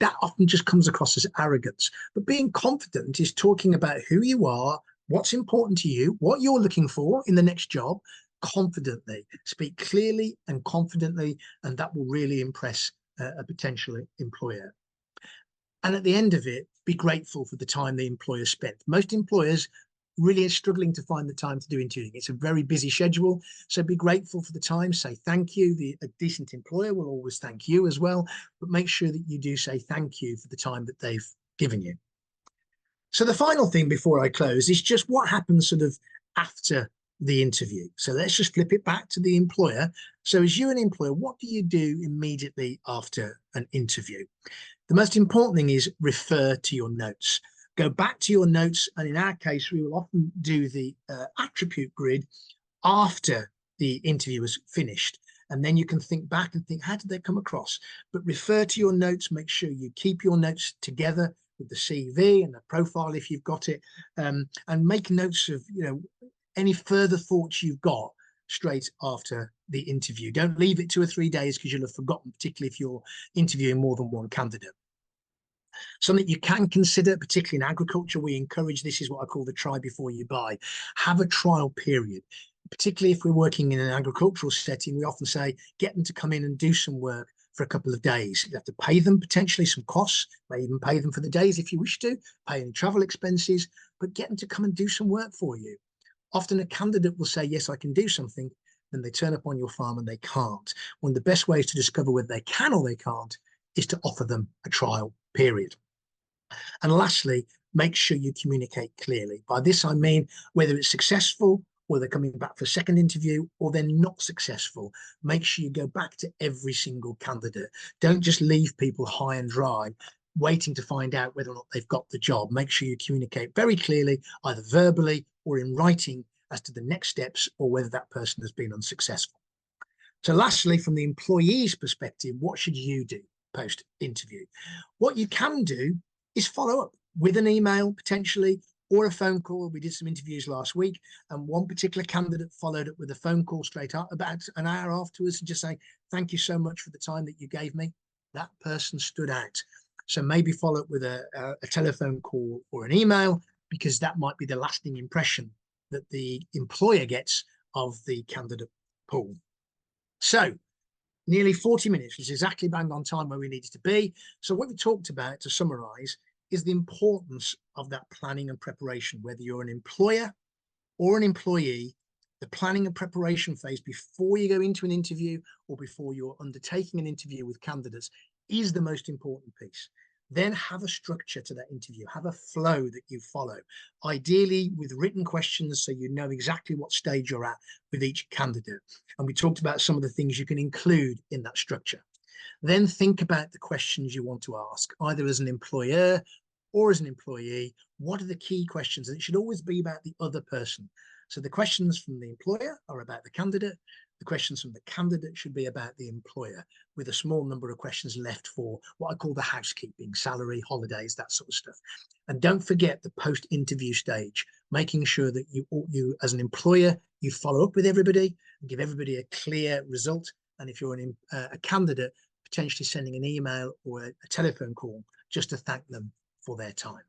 That often just comes across as arrogance. But being confident is talking about who you are, what's important to you, what you're looking for in the next job, confidently. Speak clearly and confidently, and that will really impress a potential employer. And at the end of it, be grateful for the time the employer spent. Most employers really are struggling to find the time to do interviewing. It's a very busy schedule, so be grateful for the time. Say thank you. A decent employer will always thank you as well, but make sure that you do say thank you for the time that they've given you. So the final thing before I close is just what happens sort of after the interview. So let's just flip it back to the employer. So as you an employer, what do you do immediately after an interview? The most important thing is refer to your notes. Go back to your notes, and in our case, we will often do the attribute grid after the interview is finished. And then you can think back and think, how did they come across? But refer to your notes, make sure you keep your notes together with the CV and the profile if you've got it, and make notes of any further thoughts you've got straight after the interview. Don't leave it 2 or 3 days because you'll have forgotten, particularly if you're interviewing more than one candidate. Something you can consider, particularly in agriculture, we encourage, this is what I call the try before you buy. Have a trial period. Particularly if we're working in an agricultural setting, we often say, get them to come in and do some work for a couple of days. You have to pay them potentially some costs, may even pay them for the days if you wish to, pay any travel expenses, but get them to come and do some work for you. Often a candidate will say, yes, I can do something, then they turn up on your farm and they can't. One of the best ways to discover whether they can or they can't is to offer them a trial period. And lastly, make sure you communicate clearly. By this, I mean whether it's successful, or they're coming back for a second interview, or they're not successful. Make sure you go back to every single candidate. Don't just leave people high and dry, waiting to find out whether or not they've got the job. Make sure you communicate very clearly, either verbally or in writing, as to the next steps or whether that person has been unsuccessful. So lastly, from the employee's perspective, what should you do post-interview? What you can do is follow up with an email potentially, or a phone call. We did some interviews last week, and one particular candidate followed up with a phone call straight up about an hour afterwards and just saying, thank you so much for the time that you gave me. That person stood out. So maybe follow up with a telephone call or an email, because that might be the lasting impression that the employer gets of the candidate pool. So nearly 40 minutes, which is exactly bang on time where we needed to be. So what we talked about, to summarize, is the importance of that planning and preparation. Whether you're an employer or an employee, the planning and preparation phase before you go into an interview or before you're undertaking an interview with candidates is the most important piece. Then have a structure to that interview, have a flow that you follow, ideally with written questions so you know exactly what stage you're at with each candidate. And we talked about some of the things you can include in that structure. Then think about the questions you want to ask, either as an employer or as an employee. What are the key questions? And it should always be about the other person. So the questions from the employer are about the candidate. The questions from the candidate should be about the employer, with a small number of questions left for what I call the housekeeping, salary, holidays, that sort of stuff. And don't forget the post-interview stage, making sure that you as an employer, you follow up with everybody and give everybody a clear result. And if you're a candidate, potentially sending an email or a telephone call just to thank them for their time.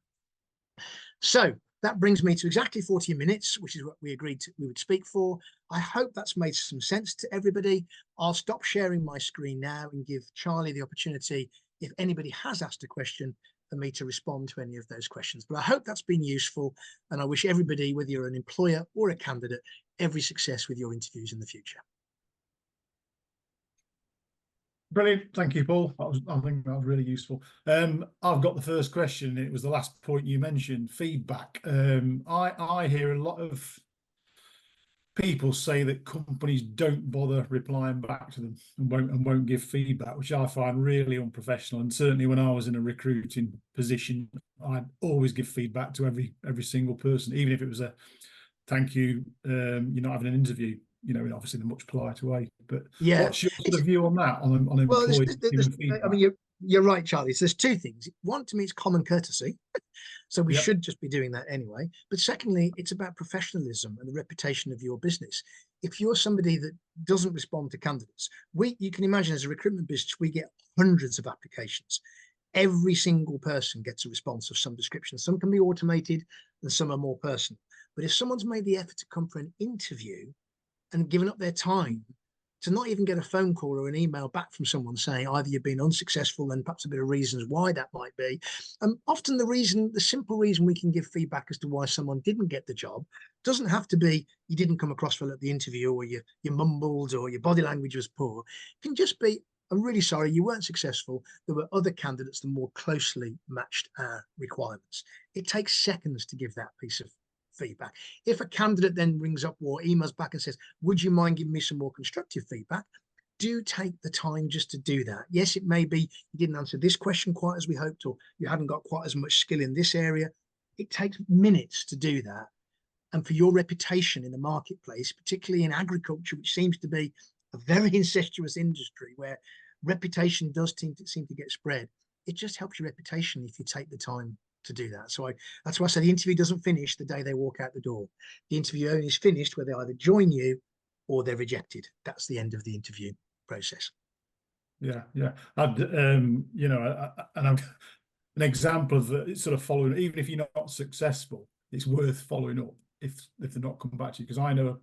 So that brings me to exactly 40 minutes, which is what we agreed we would speak for. I hope that's made some sense to everybody. I'll stop sharing my screen now and give Charlie the opportunity, if anybody has asked a question, for me to respond to any of those questions. But I hope that's been useful, and I wish everybody, whether you're an employer or a candidate, every success with your interviews in the future. Brilliant. Thank you, Paul. I think that was really useful. I've got the first question. It was the last point you mentioned, feedback. I hear a lot of people say that companies don't bother replying back to them and won't give feedback, which I find really unprofessional. And certainly when I was in a recruiting position, I'd always give feedback to every single person, even if it was a thank you, you're not having an interview, obviously in a much politer way. But Yeah, what's your sort of view on that, on well, employees giving feedback? I mean, you're right, Charlie. So there's two things. One, to me, it's common courtesy. So we Yep. should just be doing that anyway. But secondly, it's about professionalism and the reputation of your business. If you're somebody that doesn't respond to candidates, you can imagine as a recruitment business, we get hundreds of applications. Every single person gets a response of some description. Some can be automated and some are more personal. But if someone's made the effort to come for an interview and given up their time to not even get a phone call or an email back from someone saying either you've been unsuccessful and perhaps a bit of reasons why that might be. Often the simple reason we can give feedback as to why someone didn't get the job doesn't have to be you didn't come across well at the interview, or you mumbled, or your body language was poor. It can just be, I'm really sorry you weren't successful. There were other candidates that more closely matched our requirements. It takes seconds to give that piece of feedback. If a candidate then rings up or emails back and says, would you mind giving me some more constructive feedback? Do take the time just to do that. Yes, it may be you didn't answer this question quite as we hoped, or you haven't got quite as much skill in this area. It takes minutes to do that. And for your reputation in the marketplace, particularly in agriculture, which seems to be a very incestuous industry where reputation does seem to get spread, it just helps your reputation if you take the time to do that. So that's why I say the interview doesn't finish the day they walk out the door. The interview only is finished where they either join you or they're rejected. That's the end of the interview process. Yeah. I'd, and I'm an example of sort of following, even if you're not successful, it's worth following up if they're not coming back to you. Because I know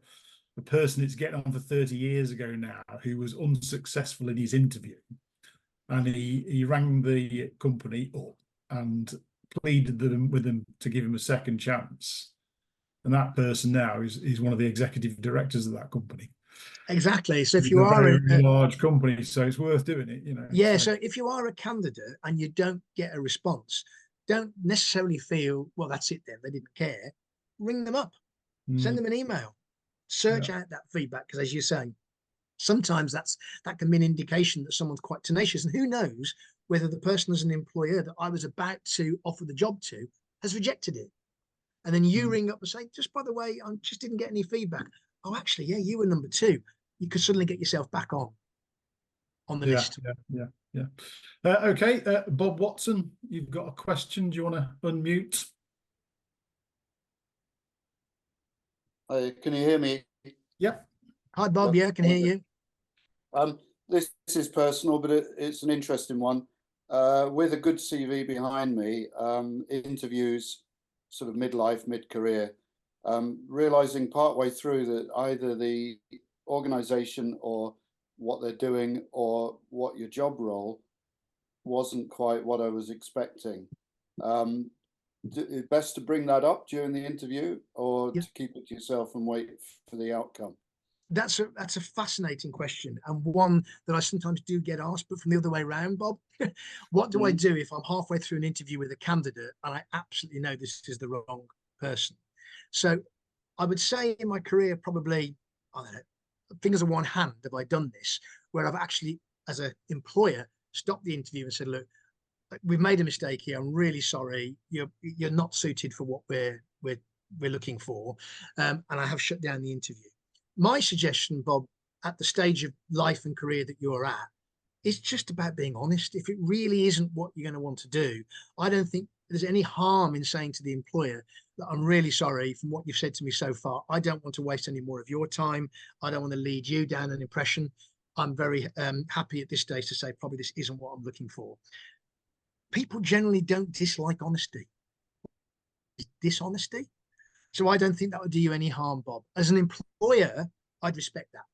a person that's getting on for 30 years ago now who was unsuccessful in his interview, and he rang the company up and pleaded with them to give him a second chance. And that person now is one of the executive directors of that company. Exactly. So if It's you a are very large company, so it's worth doing it, Yeah. So if you are a candidate and you don't get a response, don't necessarily feel, well, that's it then, they didn't care. Ring them up, send them an email, search out that feedback. Because as you say, sometimes that can be an indication that someone's quite tenacious. And who knows whether the person as an employer that I was about to offer the job to has rejected it. And then you ring up and say, just by the way, I just didn't get any feedback. Oh, actually, yeah, you were number 2. You could suddenly get yourself back on the list. Yeah. Okay, Bob Watson, you've got a question. Do you want to unmute? Can you hear me? Yep. Hi, Bob. Yeah, I can hear you. This is personal, but it's an interesting one. With a good CV behind me, interviews, sort of midlife, mid-career, realizing partway through that either the organization or what they're doing or what your job role wasn't quite what I was expecting. Best to bring that up during the interview, or to keep it to yourself and wait for the outcome? That's a fascinating question, and one that I sometimes do get asked, but from the other way around, Bob. What do I do if I'm halfway through an interview with a candidate and I absolutely know this is the wrong person? So I would say in my career, probably, I don't know, fingers on one hand have I done this, where I've actually, as an employer, stopped the interview and said, look, we've made a mistake here. I'm really sorry. You're not suited for what we're looking for, and I have shut down the interview. My suggestion, Bob, at the stage of life and career that you're at, is just about being honest. If it really isn't what you're going to want to do, I don't think there's any harm in saying to the employer that I'm really sorry from what you've said to me so far. I don't want to waste any more of your time. I don't want to lead you down an impression. I'm very happy at this stage to say probably this isn't what I'm looking for. People generally don't dislike honesty. It's dishonesty. So I don't think that would do you any harm, Bob. As an employer, I'd respect that.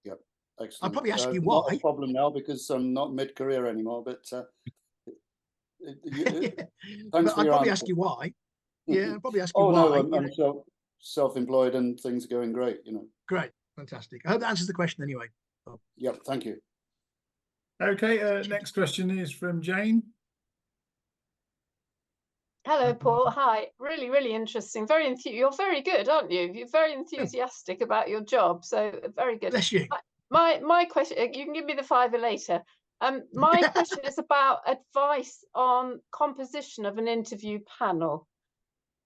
Yep, excellent. I'll probably ask you why. Not a problem now because I'm not mid-career anymore, but thanks for I'll your probably answer. ask you why. Yeah, I'll probably ask you why. No, I'm self-employed and things are going great, Great, fantastic. I hope that answers the question anyway. Bob. Yep, thank you. Okay, next question is from Jane. Hello, Paul. Hi. Really, really interesting. You're very good, aren't you? You're very enthusiastic about your job. So very good. Bless you. My question, you can give me the fiver later. My question is about advice on composition of an interview panel.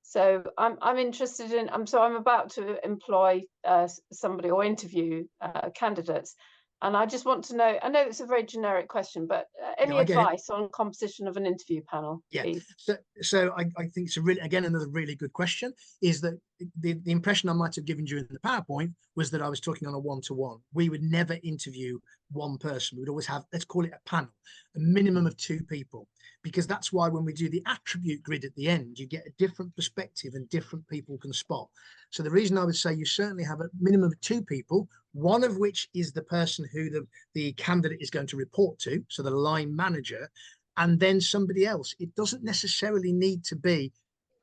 So I'm interested in, I'm about to employ somebody or interview candidates. And I just want to know, I know it's a very generic question, but any advice on composition of an interview panel, please? So I think it's another really good question. Is that the impression I might have given you in the PowerPoint was that I was talking on a one-to-one. We would never interview one person. We would always have, let's call it a panel, a minimum of 2 people, because that's why when we do the attribute grid at the end, you get a different perspective and different people can spot. So the reason I would say you certainly have a minimum of 2 people, one of which is the person who the candidate is going to report to, so the line manager, and then somebody else. It doesn't necessarily need to be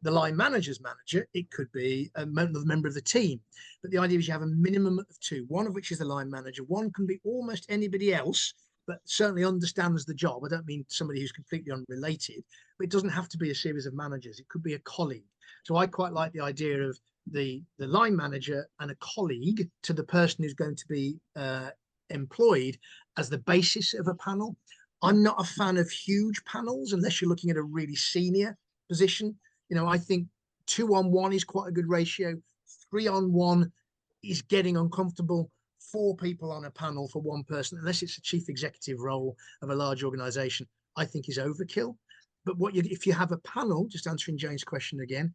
the line manager's manager. It could be another member of the team. But the idea is you have a minimum of 2, one of which is the line manager. One can be almost anybody else, but certainly understands the job. I don't mean somebody who's completely unrelated, but it doesn't have to be a series of managers. It could be a colleague. So I quite like the idea of the line manager and a colleague to the person who's going to be employed as the basis of a panel. I'm not a fan of huge panels unless you're looking at a really senior position. You know, I think 2-on-1 is quite a good ratio. 3-on-1 is getting uncomfortable. 4 people on a panel for one person, unless it's a chief executive role of a large organization, I think is overkill. But if you have a panel, just answering Jane's question again,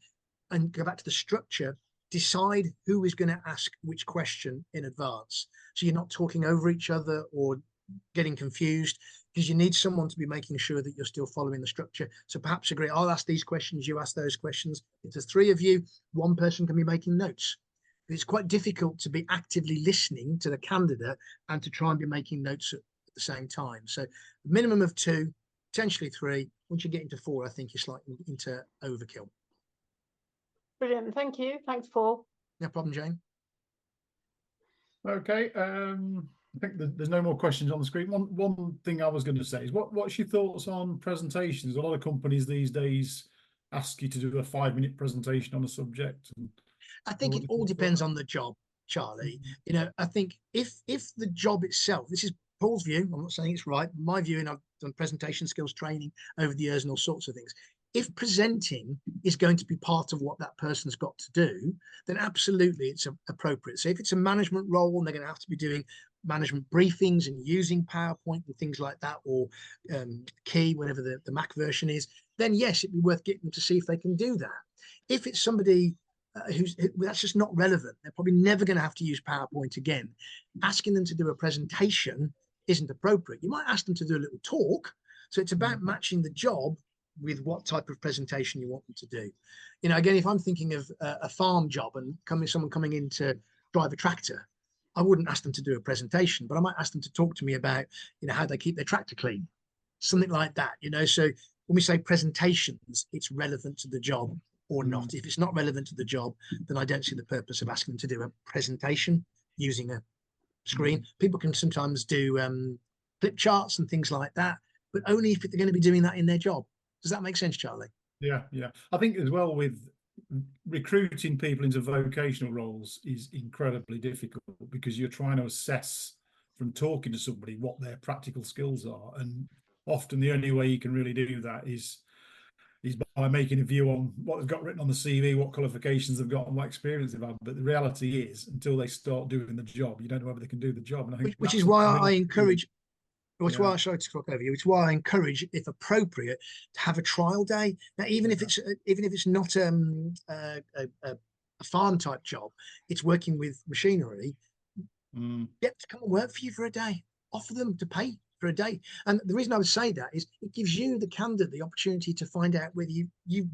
and go back to the structure, decide who is going to ask which question in advance. So you're not talking over each other or getting confused, because you need someone to be making sure that you're still following the structure. So perhaps agree, I'll ask these questions, you ask those questions. If there's 3 of you, one person can be making notes. It's quite difficult to be actively listening to the candidate and to try and be making notes at the same time. So minimum of 2, potentially 3. Once you get into 4, I think you're slightly into overkill. Brilliant. Thank you. Thanks, Paul. No problem, Jane. Okay. I think there's no more questions on the screen. One thing I was going to say is what's your thoughts on presentations? A lot of companies these days ask you to do a 5-minute presentation on a subject. I think it all depends on the job, Charlie. You know, I think if the job itself, this is Paul's view, I'm not saying it's right, my view, and I've done presentation skills training over the years and all sorts of things. If presenting is going to be part of what that person's got to do, then absolutely it's appropriate. So if it's a management role and they're going to have to be doing management briefings and using PowerPoint and things like that, or Key, whatever the Mac version is, then yes, it'd be worth getting them to see if they can do that. If it's somebody that's just not relevant, they're probably never going to have to use PowerPoint again. Asking them to do a presentation isn't appropriate. You might ask them to do a little talk. So it's about matching the job with what type of presentation you want them to do. You know, again, if I'm thinking of a farm job and someone coming in to drive a tractor, I wouldn't ask them to do a presentation, but I might ask them to talk to me about, you know, how they keep their tractor clean, something like that, you know. So when we say presentations, it's relevant to the job or not. If it's not relevant to the job, then I don't see the purpose of asking them to do a presentation using a screen. People can sometimes do flip charts and things like that, but only if they're going to be doing that in their job. Does that make sense, Charlie? Yeah. I think as well, with recruiting people into vocational roles is incredibly difficult, because you're trying to assess from talking to somebody what their practical skills are, and often the only way you can really do that is by making a view on what they've got written on the CV, what qualifications they've got, and what experience they've had. But the reality is, until they start doing the job, you don't know whether they can do the job. And I think which is why I encourage. It's why I sorry to talk over you. It's why I encourage, if appropriate, to have a trial day. Now, even if it's not a farm type job, it's working with machinery. Get to come and work for you for a day. Offer them to pay for a day. And the reason I would say that is it gives you, the candidate, the opportunity to find out whether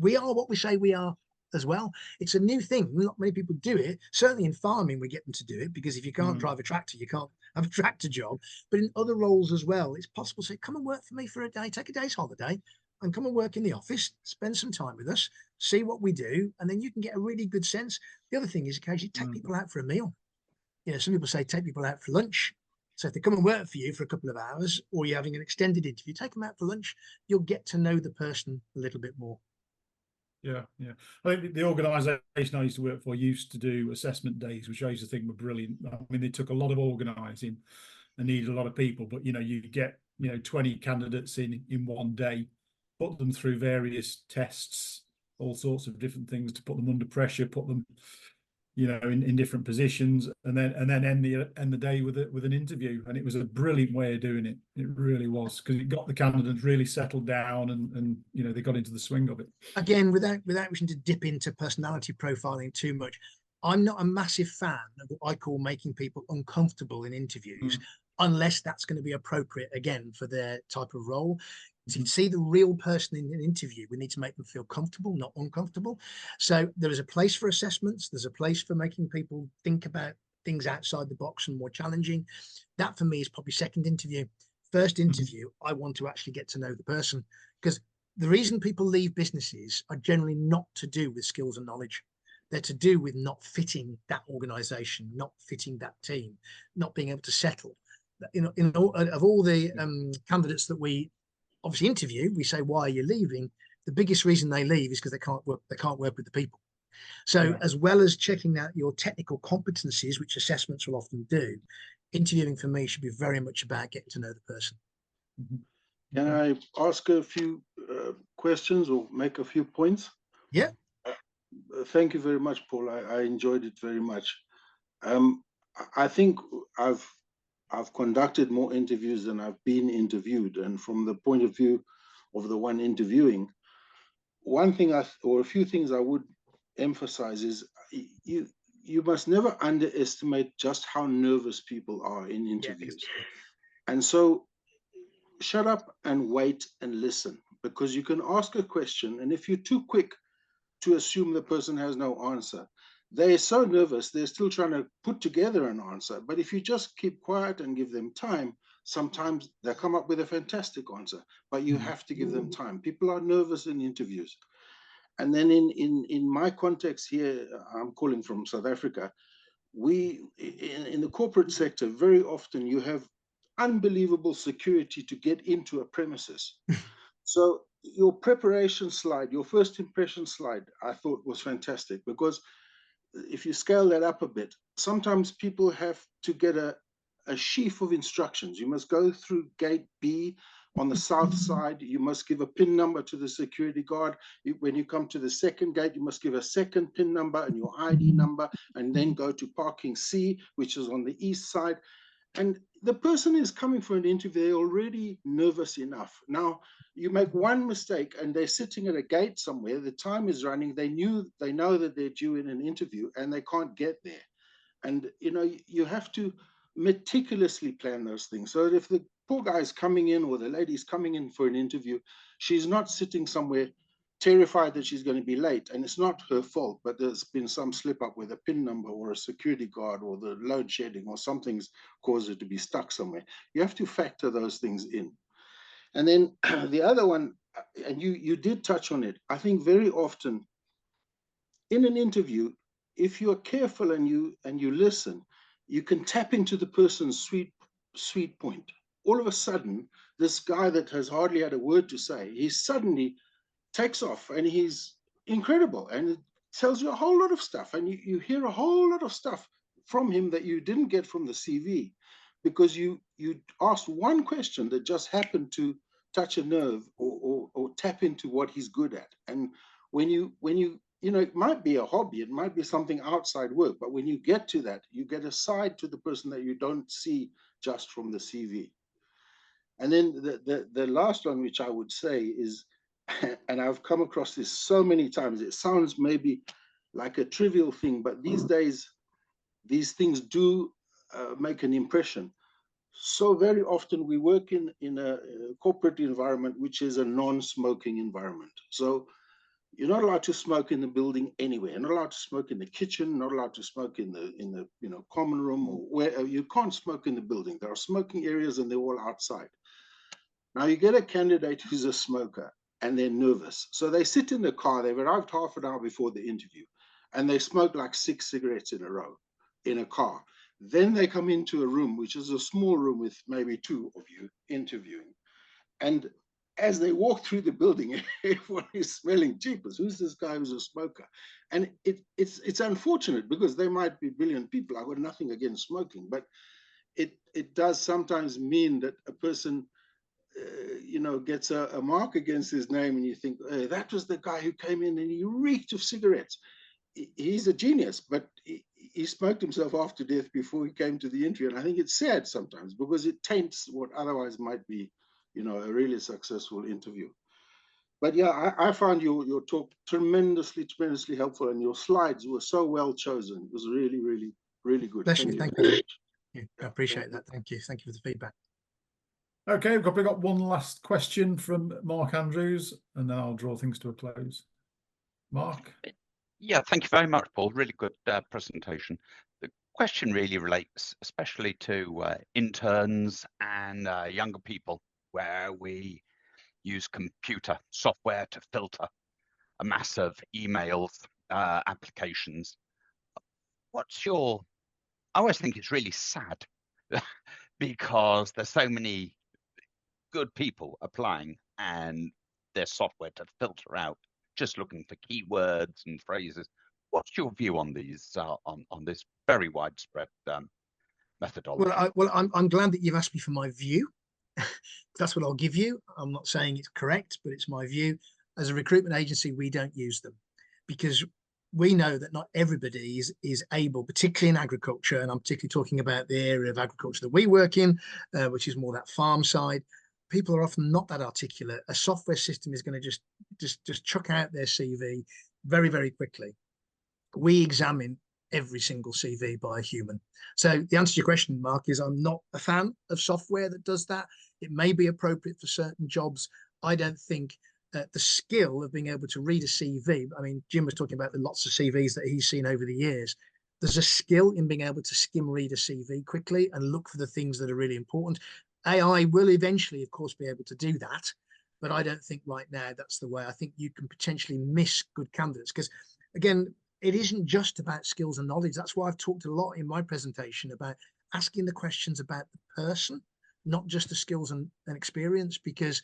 we are what we say we are as well. It's a new thing. Not many people do it. Certainly in farming, we get them to do it, because if you can't drive a tractor, you can't have a tractor job. But in other roles as well, it's possible to say, come and work for me for a day, take a day's holiday and come and work in the office, spend some time with us, see what we do, and then you can get a really good sense. The other thing is occasionally take people out for a meal. You know, some people say take people out for lunch. So if they come and work for you for a couple of hours, or you're having an extended interview, take them out for lunch. You'll get to know the person a little bit more. Yeah, yeah. I think the organisation I used to work for used to do assessment days, which I used to think were brilliant. I mean, they took a lot of organising and needed a lot of people, but you get 20 candidates in one day, put them through various tests, all sorts of different things to put them under pressure, put them in different positions, and then end the day with an interview. And it was a brilliant way of doing it. It really was, because it got the candidates really settled down, and they got into the swing of it. Again, without wishing to dip into personality profiling too much, I'm not a massive fan of what I call making people uncomfortable in interviews, unless that's going to be appropriate again for their type of role. To see the real person in an interview, we need to make them feel comfortable, not uncomfortable. So there is a place for assessments. There's a place for making people think about things outside the box and more challenging. That for me is probably second interview. First interview, I want to actually get to know the person, because the reason people leave businesses are generally not to do with skills and knowledge. They're to do with not fitting that organization, not fitting that team, not being able to settle. Of all the candidates that we obviously interview, we say, why are you leaving? The biggest reason they leave is because they can't work with the people. So as well as checking out your technical competencies, which assessments will often do, interviewing for me should be very much about getting to know the person. Can I ask a few questions or make a few points? Yeah. Thank you very much, Paul. I enjoyed it very much. I think I've conducted more interviews than I've been interviewed, and from the point of view of the one interviewing, one thing or a few things I would emphasize is you must never underestimate just how nervous people are in interviews. And so shut up and wait and listen, because you can ask a question, and if you're too quick to assume the person has no answer, they're so nervous, they're still trying to put together an answer. But if you just keep quiet and give them time, sometimes they come up with a fantastic answer, but you have to give them time. People are nervous in interviews. And then in my context here, I'm calling from South Africa, in the corporate sector, very often you have unbelievable security to get into a premises. So your preparation slide, your first impression slide, I thought was fantastic, because if you scale that up a bit, sometimes people have to get a sheaf of instructions. You must go through gate B on the south side. You must give a PIN number to the security guard. When you come to the second gate, you must give a second PIN number and your ID number, and then go to parking C, which is on the east side. And the person is coming for an interview, they're already nervous enough. Now, you make one mistake and they're sitting at a gate somewhere, the time is running, they know that they're due in an interview and they can't get there. And, you have to meticulously plan those things, so that if the poor guy is coming in or the lady's coming in for an interview, she's not sitting somewhere terrified that she's going to be late, and it's not her fault, but there's been some slip up with a PIN number or a security guard or the load shedding or something's caused it to be stuck somewhere. You have to factor those things in. And then the other one, and you did touch on it, I think very often in an interview, if you're careful and you listen, you can tap into the person's sweet point. All of a sudden, this guy that has hardly had a word to say, he suddenly takes off and he's incredible, and it tells you a whole lot of stuff, and you hear a whole lot of stuff from him that you didn't get from the CV, because you asked one question that just happened to touch a nerve or tap into what he's good at. And when you it might be a hobby, it might be something outside work, but when you get to that, you get a side to the person that you don't see just from the CV. And then the last one, which I would say is, and I've come across this so many times, it sounds maybe like a trivial thing, but these days, these things do make an impression. So very often we work in a corporate environment, which is a non-smoking environment. So you're not allowed to smoke in the building anywhere. You're not allowed to smoke in the kitchen, not allowed to smoke in the common room, or where you can't smoke in the building. There are smoking areas and they're all outside. Now you get a candidate who's a smoker and they're nervous. So they sit in the car, they've arrived half an hour before the interview, and they smoke like 6 cigarettes in a row in a car. Then they come into a room, which is a small room with maybe 2 of you interviewing. And as they walk through the building, everyone is smelling cheapers. Who's this guy who's a smoker? And it's unfortunate because they might be brilliant people. I've got nothing against smoking, but it does sometimes mean that a person, gets a mark against his name, and you think, hey, that was the guy who came in and he reeked of cigarettes. He's a genius, but he smoked himself half to death before he came to the interview. And I think it's sad sometimes because it taints what otherwise might be, a really successful interview. But yeah, I found your talk tremendously helpful, and your slides were so well chosen. It was really, really, really good. Thank you. I appreciate that. Thank you for the feedback. Okay, we've got one last question from Mark Andrews, and then I'll draw things to a close. Mark? Yeah, thank you very much, Paul. Really good presentation. The question really relates especially to interns and younger people, where we use computer software to filter a mass of emails, applications. I always think it's really sad because there's so many good people applying and there's software to filter out, just looking for keywords and phrases. What's your view on these, on this very widespread methodology? I'm glad that you've asked me for my view. That's what I'll give you. I'm not saying it's correct, but it's my view. As a recruitment agency, we don't use them because we know that not everybody is able, particularly in agriculture, and I'm particularly talking about the area of agriculture that we work in, which is more that farm side. People are often not that articulate. A software system is going to just chuck out their CV very, very quickly. We examine every single CV by a human. So the answer to your question, Mark, is I'm not a fan of software that does that. It may be appropriate for certain jobs. I don't think the skill of being able to read a CV, I mean, Jim was talking about the lots of CVs that he's seen over the years. There's a skill in being able to skim read a CV quickly and look for the things that are really important. AI will eventually, of course, be able to do that, but I don't think right now that's the way. I think you can potentially miss good candidates because, again, it isn't just about skills and knowledge. That's why I've talked a lot in my presentation about asking the questions about the person, not just the skills and experience, because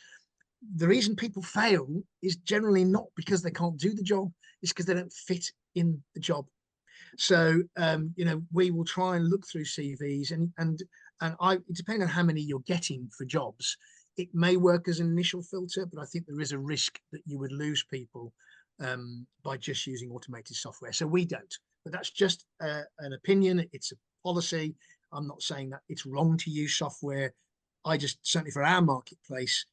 the reason people fail is generally not because they can't do the job, it's because they don't fit in the job. So, we will try and look through CVs and depending on how many you're getting for jobs, it may work as an initial filter, but I think there is a risk that you would lose people by just using automated software. So we don't, but that's just an opinion. It's a policy. I'm not saying that it's wrong to use software. Certainly for our marketplace,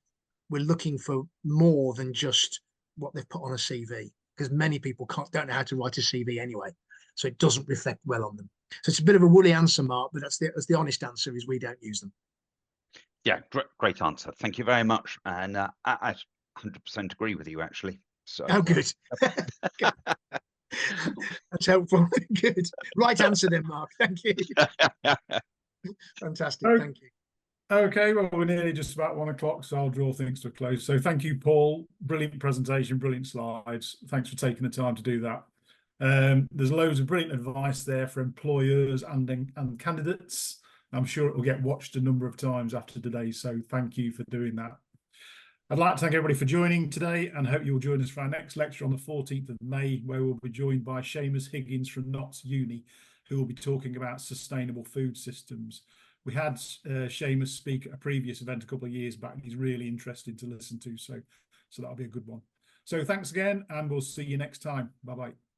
we're looking for more than just what they've put on a CV, because many people don't know how to write a CV anyway. So it doesn't reflect well on them. So it's a bit of a woolly answer, Mark, but that's the honest answer is we don't use them. Yeah, great answer. Thank you very much. And I 100% agree with you, actually. So, oh, good. That's helpful. Good. Right answer then, Mark. Thank you. Fantastic. Thank you. Okay, well, we're nearly just about 1 o'clock, so I'll draw things to a close. So thank you, Paul. Brilliant presentation, brilliant slides. Thanks for taking the time to do that. There's loads of brilliant advice there for employers and candidates. I'm sure it will get watched a number of times after today, so thank you for doing that. I'd like to thank everybody for joining today and hope you'll join us for our next lecture on the 14th of May, where we'll be joined by Seamus Higgins from Notts Uni, who will be talking about sustainable food systems. We had Seamus speak at a previous event a couple of years back. He's really interesting to listen to, so that'll be a good one. So thanks again, and we'll see you next time. Bye-bye.